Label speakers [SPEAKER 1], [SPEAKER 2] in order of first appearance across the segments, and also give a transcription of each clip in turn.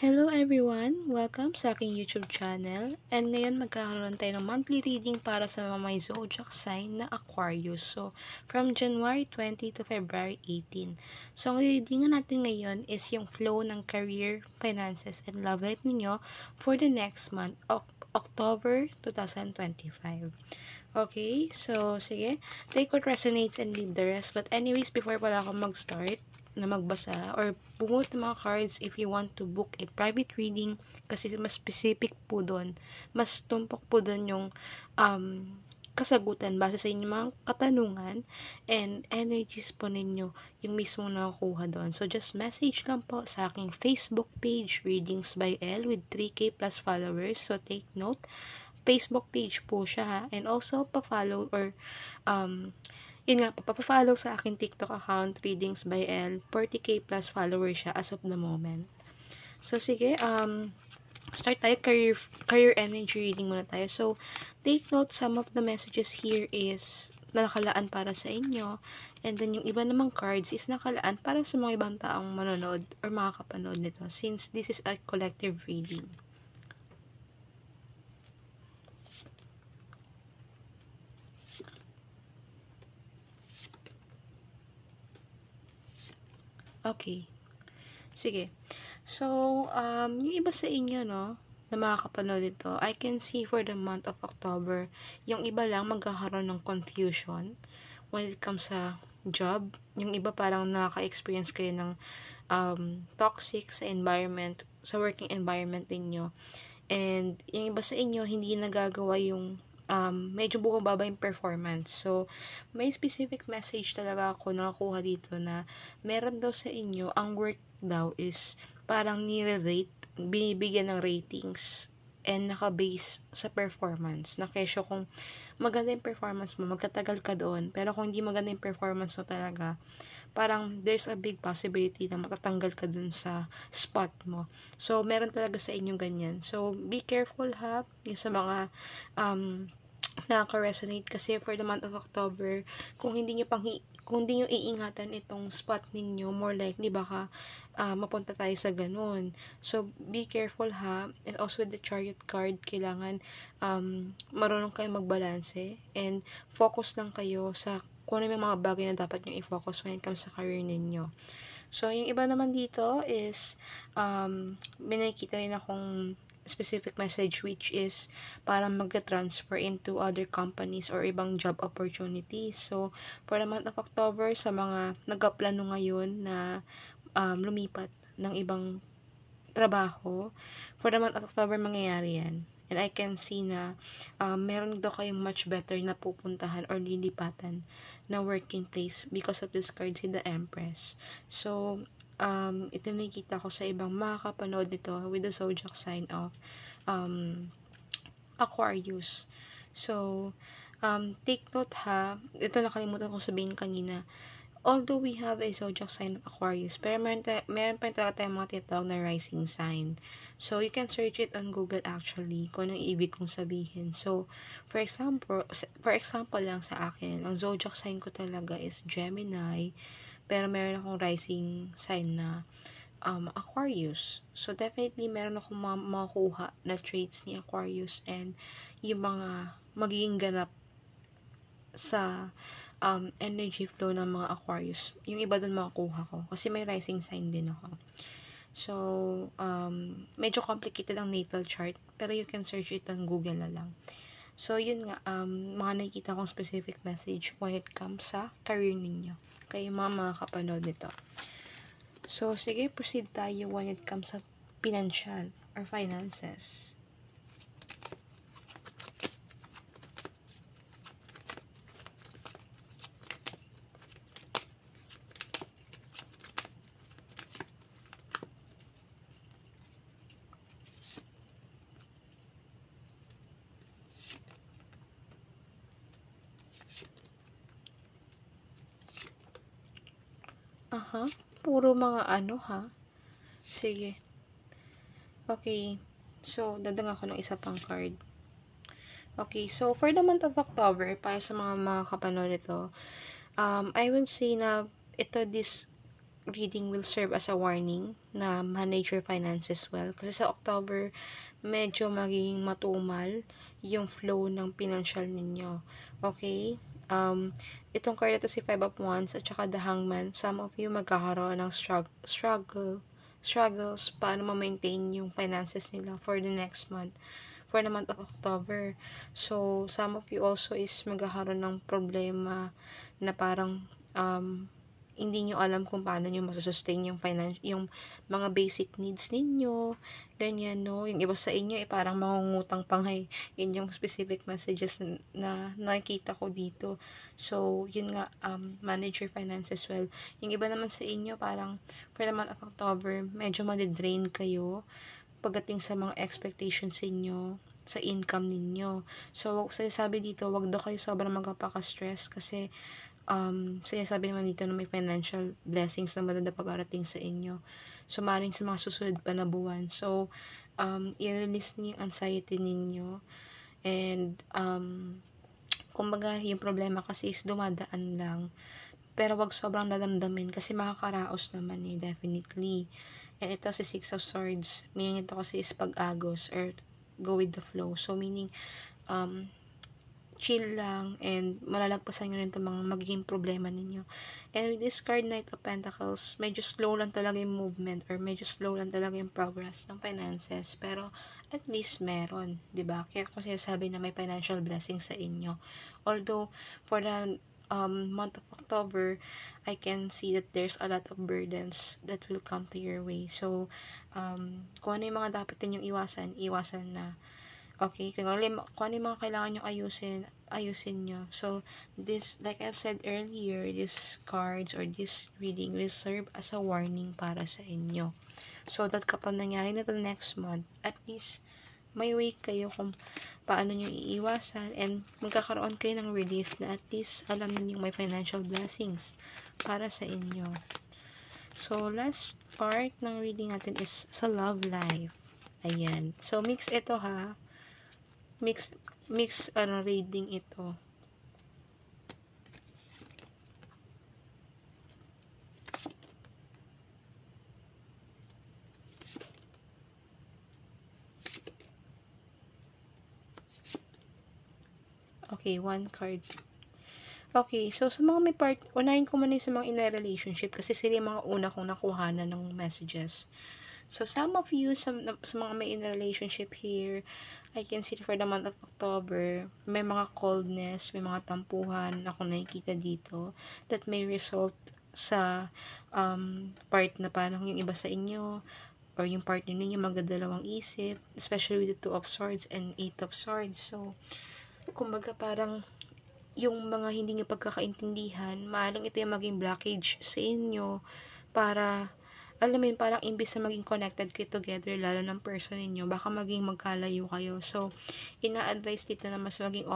[SPEAKER 1] Hello everyone! Welcome sa aking YouTube channel. And ngayon magkakaroon tayo ng monthly reading para sa mga may zodiac sign na Aquarius. So, from January 20 to February 18. So, ang readingan natin ngayon is yung flow ng career, finances, and love life ninyo for the next month, October 2025. Okay? So, sige. Take what resonates and leave the rest. But anyways, before pala ako mag-start, na magbasa or bumuot ng mga cards if you want to book a private reading kasi mas specific po doon. Mas tumpok po doon yung kasagutan base sa inyong mga katanungan and energies po ninyo yung mismo nakukuha doon. So, just message lang po sa aking Facebook page, Readings by L with 3K plus followers. So, take note. Facebook page po siya ha. And also, pa-follow or yun nga, papafollow sa akin TikTok account, Readings by L. 40K plus followers siya as of the moment. So, sige, start tayo. Career energy reading muna tayo. So, take note, some of the messages here is nakalaan para sa inyo. And then, yung iba namang cards is nakalaan para sa mga ibang taong manonood or makakapanood nito since this is a collective reading. Okay. Sige. So, yung iba sa inyo, no, na makakapanood ito, I can see for the month of October, yung iba lang magkakaroon ng confusion when it comes sa job. Yung iba parang nakaka-experience kayo ng toxic sa environment, sa working environment ninyo. And yung iba sa inyo, hindi nagagawa yung medyo bumababa yung performance. So, may specific message talaga ako nakakuha dito na meron daw sa inyo, ang work daw is parang nire-rate, binibigyan ng ratings and naka-base sa performance. Na kesyo kung maganda yung performance mo, magtatagal ka doon. Pero kung hindi maganda yung performance mo talaga, parang there's a big possibility na matatanggal ka dun sa spot mo. So, meron talaga sa inyong ganyan. So, be careful ha, yung sa mga nakaka-resonate kasi for the month of October, kung hindi nyo iingatan itong spot ninyo, more likely baka mapunta tayo sa ganun. So, be careful ha. And also with the Chariot card, kailangan marunong kayo magbalanse and focus lang kayo sa kung ano yung mga bagay na dapat nyo i-focus when it comes sa career ninyo. So, yung iba naman dito is may nakikita rin akong specific message which is parang mag-transfer into other companies or ibang job opportunities. So, for the month of October, sa mga nagkaplano ngayon na lumipat ng ibang trabaho, for the month of October, mangyayari yan. And I can see na meron daw kayong much better na pupuntahan or lilipatan na working place because of this card si the Empress. So, ito nakikita ko sa ibang makakapanood nito with the zodiac sign of Aquarius. So, take note ha, ito nakalimutan kong sabihin kanina, although we have a zodiac sign of Aquarius, pero meron pa talaga tayong mga tinatawag na rising sign. So, you can search it on Google actually, kung anong ibig kong sabihin. So, for example lang sa akin, ang zodiac sign ko talaga is Gemini, pero meron akong rising sign na Aquarius. So, definitely meron akong makuha na traits ni Aquarius and yung mga magiging ganap sa energy flow ng mga Aquarius. Yung iba dun makukuha ko. Kasi may rising sign din ako. So, medyo complicated ang natal chart. Pero you can search it on Google na lang. So, yun nga, mga nakikita kong specific message when it comes sa career ninyo. Kayo mga kapanood nito. So, sige, proceed tayo when it comes sa financial or finances. Aha, puro mga ano ha. Sige. Okay. So, dadang ako ng isa pang card. Okay, so for the month of October, para sa mga kapanood nito, I will say na ito reading will serve as a warning na manage your finances well. Kasi sa October, medyo magiging matumal yung flow ng financial ninyo. Okay? Itong card ito si Five of Wands at saka the Hangman. Some of you magkakaroon ng struggles paano ma-maintain yung finances nila for the next month, for the month of October. So, some of you also is magkakaroon ng problema na parang hindi nyo alam kung paano nyo masasustain yung mga basic needs ninyo, ganyan, no? Yung iba sa inyo, parang mangungutang pangay. Yun yung specific messages na nakikita ko dito. So, yun nga, manage your finances well. Yung iba naman sa inyo, parang for the month of October, medyo madidrain kayo pagdating sa mga expectations ninyo sa income ninyo. So, sinasabi dito, wag daw kayo sobrang magpapaka-stress kasi sinasabi naman dito na may financial blessings na maganda paparating sa inyo. So, maaaring sa mga susunod pa na buwan. So, i-release niyo yung anxiety ninyo. And, kumbaga, yung problema kasi is dumadaan lang. Pero wag sobrang dadamdamin kasi makakaraos naman definitely. And ito si Six of Swords. Meaning ito kasi is pag-agos or go with the flow. So, meaning, chill lang and malalagpasan nyo rin itong mga magiging problema ninyo. And with this card, Knight of Pentacles, medyo slow lang talaga yung movement or medyo slow lang talaga yung progress ng finances. Pero at least meron, 'di ba? Kaya ko sinasabi na may financial blessing sa inyo. Although for the month of October, I can see that there's a lot of burdens that will come to your way. So, kung ano yung mga dapat ninyong iwasan na. Okay, kung ano yung mga kailangan nyo ayusin nyo. So, this, like I've said earlier, these cards or this reading will serve as a warning para sa inyo. So, that kapag nangyari na to next month, at least, may way kayo kung paano nyo iiwasan and magkakaroon kayo ng relief na at least alam niyo may financial blessings para sa inyo. So, last part ng reading natin is sa love life. Ayan. So, mix ito ha. Mix reading ito. Okay, one card. Okay, so sa mga may part, unahin ko muna sa mga in a relationship kasi sila yung mga una kong nakuhanan ng messages. So, some of you, sa mga may in a relationship here, I can see for the month of October, may mga coldness, may mga tampuhan ako nakikita dito that may result sa part na parang yung iba sa inyo or yung partner ninyo magdadalawang isip, especially with the Two of Swords and Eight of Swords. So, kumbaga parang yung mga hindi nyo pagkakaintindihan, maaaring ito yung maging blockage sa inyo para alam mo yun, parang imbis na maging connected kayo together, lalo ng person ninyo, baka maging magkalayo kayo. So, ina-advise dito na mas maging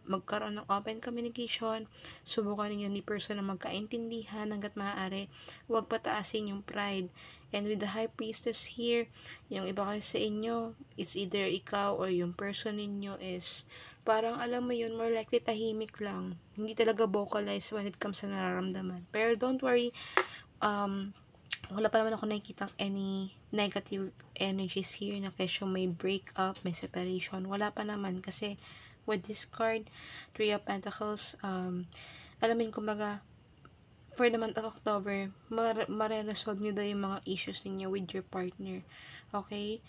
[SPEAKER 1] magkaroon ng open communication, subukan ninyo ni person na magkaintindihan hanggat maaari, huwag pataasin yung pride. And with the High Priestess here, yung iba kasi sa inyo, it's either ikaw or yung person ninyo is parang alam mo yun, more likely tahimik lang. Hindi talaga vocalize when it comes sa nararamdaman. Pero don't worry, wala pa naman ako nakikita any negative energies here na kesyo may breakup, may separation. Wala pa naman kasi with this card, Three of Pentacles, alamin kumbaga, for the month of October, mare-resolve nyo daw yung mga issues niyo with your partner. Okay?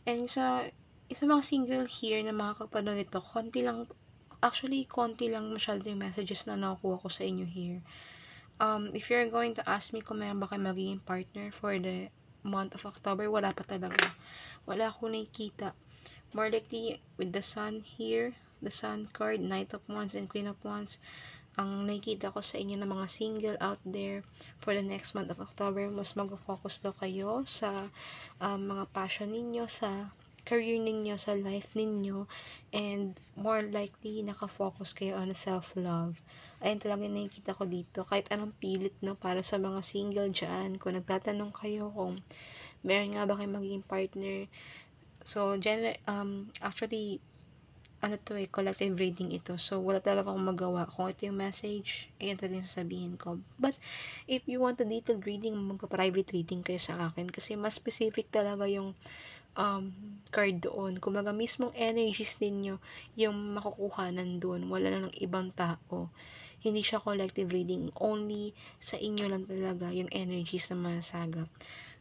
[SPEAKER 1] And sa mga single here na mga kapanood ito, konti lang masyado yung messages na nakukuha ko sa inyo here. If you're going to ask me kung meron ba kayo magiging partner for the month of October, wala pa talaga. Wala akong nakikita. More likely, with the Sun here, the Sun card, Knight of Wands and Queen of Wands, ang nakikita ko sa inyo ng mga single out there for the next month of October, mas mag-focus daw kayo sa mga passion ninyo, sa career ninyo, sa life ninyo, and more likely, nakafocus kayo on self-love. Ayun talaga yung nakikita ko dito. Kahit anong pilit na para sa mga single dyan, kung nagtatanong kayo kung meron nga ba kayo magiging partner. So, actually, ano to collective reading ito. So, wala talaga akong magawa. Kung ito yung message, ayan talaga yung sasabihin ko. But, if you want a detailed reading, magpa-private reading kayo sa akin. Kasi, mas specific talaga yung card doon. Kumbaga, mismong energies ninyo yung makukuha nandun. Wala na ng ibang tao. Hindi siya collective reading. Only sa inyo lang talaga yung energies na masagap.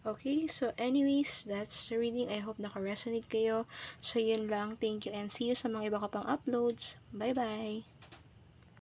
[SPEAKER 1] Okay, so anyways, that's the reading. I hope naka-resonate kayo. So, yun lang. Thank you and see you sa mga iba ka pang uploads. Bye-bye!